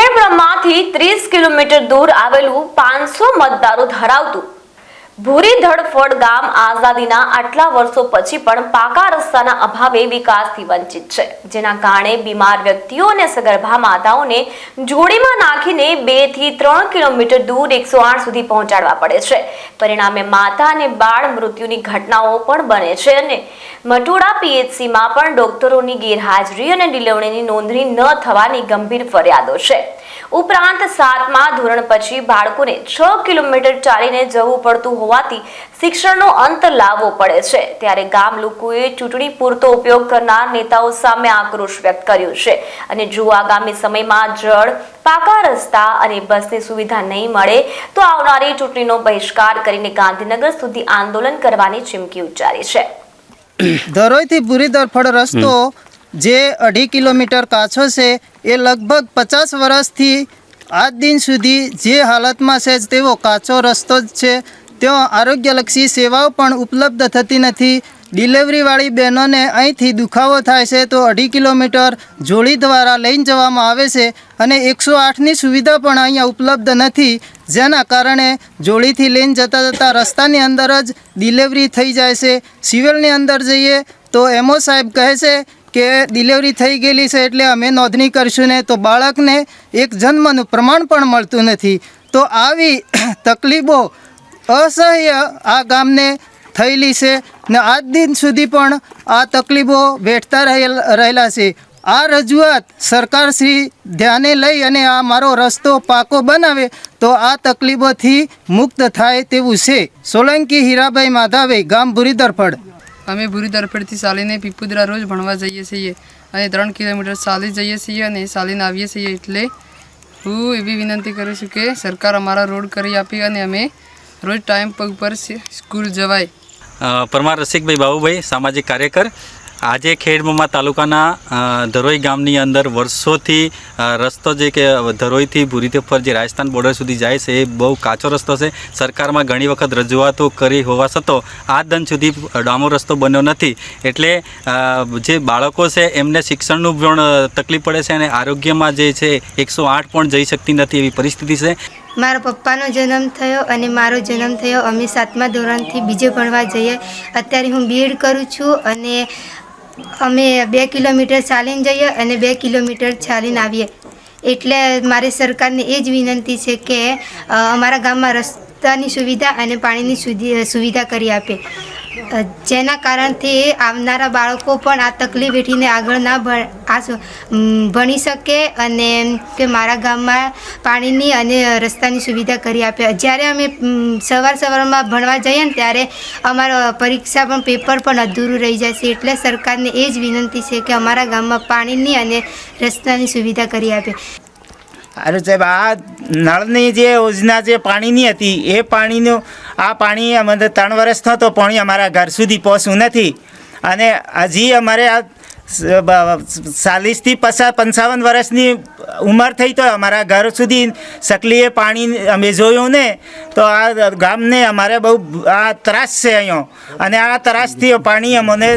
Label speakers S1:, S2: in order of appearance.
S1: ખેડબ્રહ્માથી 30 kilometre દૂર આવેલું 500 મતદારો ધરાવતું ભૂરી ધડફડ ગામ આઝાદીના આટલા વર્ષો પછી પણ પાકા રસ્તાના અભાવે વિકાસથી વંચિત છે, જેના કારણે બીમાર વ્યક્તિઓ અને સગર્ભા માતાઓને જોડીમાં નાખીને 2 થી 3 કિલોમીટર દૂર 108 સુધી પહોંચાડવા પડે છે। પરિણામે માતા અને બાળ મૃત્યુની ઘટનાઓ પણ બને છે અને મટોડા પીએચસીમાં પણ ડોક્ટરોની ગેરહાજરી અને ડિલિવરીની નોંધણી ન થવાની ગંભીર ફરિયાદો છે। ઉપરાંત 7મા ધોરણ પછી બાળકોને 6 કિલોમીટર ચાલીને જવું પડતું હોવાથી શિક્ષણનો અંત લાવવો પડે છે। ત્યારે ગામ લોકોએ ચૂંટણી પૂરતો ઉપયોગ કરનાર નેતાઓ સામે આક્રોશ વ્યક્ત કર્યો છે અને જો આગામી સમયમાં જળ, પાકા રસ્તા અને બસની સુવિધા નહીં મળે તો આવનારી ચૂંટણીનો બહિષ્કાર કરીને ગાંધીનગર સુધી આંદોલન કરવાની ચીમકી ઉચ્ચારી છે।
S2: ધરોઈથી ભૂરી ધડફડ રસ્તો જે 2.5 કિલોમીટર કાચો છે એ લગભગ 50 વર્ષથી આજ દિન સુધી જે હાલતમાં છે તેવો કાચો રસ્તો જ છે। ત્યાં આરોગ્યલક્ષી સેવાઓ પણ ઉપલબ્ધ થતી નથી। ડિલિવરીવાળી બહેનોને અહીંથી દુખાવો થાય છે તો 2.5 કિલોમીટર જોડી દ્વારા લઈને જવામાં આવે છે અને 108ની સુવિધા પણ અહીંયા ઉપલબ્ધ નથી, જેના કારણે જોડીથી લઈને જતાં રસ્તાની અંદર જ ડિલિવરી થઈ જાય છે। સિવિલની અંદર જઈએ તો એમઓ સાહેબ કહે છે કે ડિલિવરી થઈ ગયેલી છે એટલે અમે નોંધણી કરીશું ને, તો બાળકને એક જન્મનું પ્રમાણ પણ મળતું નથી। તો આવી તકલીફો અસહ્ય આ ગામને થયેલી છે ને આજ દિન સુધી પણ આ તકલીફો વેઠતા રહેલા છે। આ રજૂઆત સરકારશ્રી ધ્યાને લઈ અને આ મારો રસ્તો પાકો બનાવે તો આ તકલીફોથી મુક્ત થાય તેવું છે। સોલંકી હીરાભાઈ માધાભાઈ, ગામ ભૂરી ધડફડ।
S3: અમે ભૂરી ધડફડથી ચાલીને પીપુદરા રોજ ભણવા જઈએ છીએ અને 3 કિલોમીટર ચાલી જઈએ છીએ અને ચાલીને આવીએ છીએ। એટલે હું એવી વિનંતી કરું છું કે સરકાર અમારા રોડ કરી આપી અને અમે રોજ ટાઈમ પર સ્કૂલ જવાય।
S4: પરમાર રસિકભાઈ બાબુભાઈ, સામાજિક કાર્યકર। આજે ખેડબ્રહ્મા તાલુકાના ધરોઈ ગામની અંદર વર્ષોથી રસ્તો જે કે ધરોઈથી ભૂરી ધડફડ જે રાજસ્થાન બોર્ડર સુધી જાય છે એ બહુ કાચો રસ્તો છે। સરકારમાં ઘણી વખત રજૂઆતો કરી હોવા છતાં આજ દિન સુધી ડામર રસ્તો બન્યો નથી। એટલે જે બાળકો છે એમને શિક્ષણનું પણ તકલીફ પડે છે અને આરોગ્યમાં જે છે 108 પણ જઈ શકતી નથી એવી પરિસ્થિતિ છે।
S5: મારા પપ્પાનો જન્મ થયો અને મારો જન્મ થયો, અમે 7મા ધોરણથી બીજે ભણવા જઈએ। અત્યારે હું બીએડ કરું છું અને અમે 2 કિલોમીટર ચાલીને જઈએ અને 2 કિલોમીટર ચાલીને આવીએ। એટલે મારે સરકારને એ જ વિનંતી છે કે અમારા ગામમાં રસ્તાની સુવિધા અને પાણીની સુવિધા કરી આપે, જેના કારણથી આવનારા બાળકો પણ આ તકલીફ વેઠીને આગળ ના ભણી શકે અને કે મારા ગામમાં પાણીની અને રસ્તાની સુવિધા કરી આપે। જ્યારે અમે સવારમાં ભણવા જઈએ ને ત્યારે અમારા પરીક્ષા પણ પેપર પણ અધૂરું રહી જાય છે। એટલે સરકારને એ જ વિનંતી છે કે અમારા ગામમાં પાણીની અને રસ્તાની સુવિધા કરી આપે।
S6: અરે સાહેબ, આ નળની જે યોજના જે પાણીની હતી એ પાણી અમે 3 વર્ષનો તો પાણી અમારા ઘર સુધી પહોંચ્યું નથી અને હજી અમારે આ 40 થી 55 વર્ષની ઉંમર થઈ તો અમારા ઘર સુધી સકલીએ પાણી અમે જોયું ને તો આ ગામને અમારે બહુ આ ત્રાસ છે અહીંયા અને આ ત્રાસથી પાણી અમને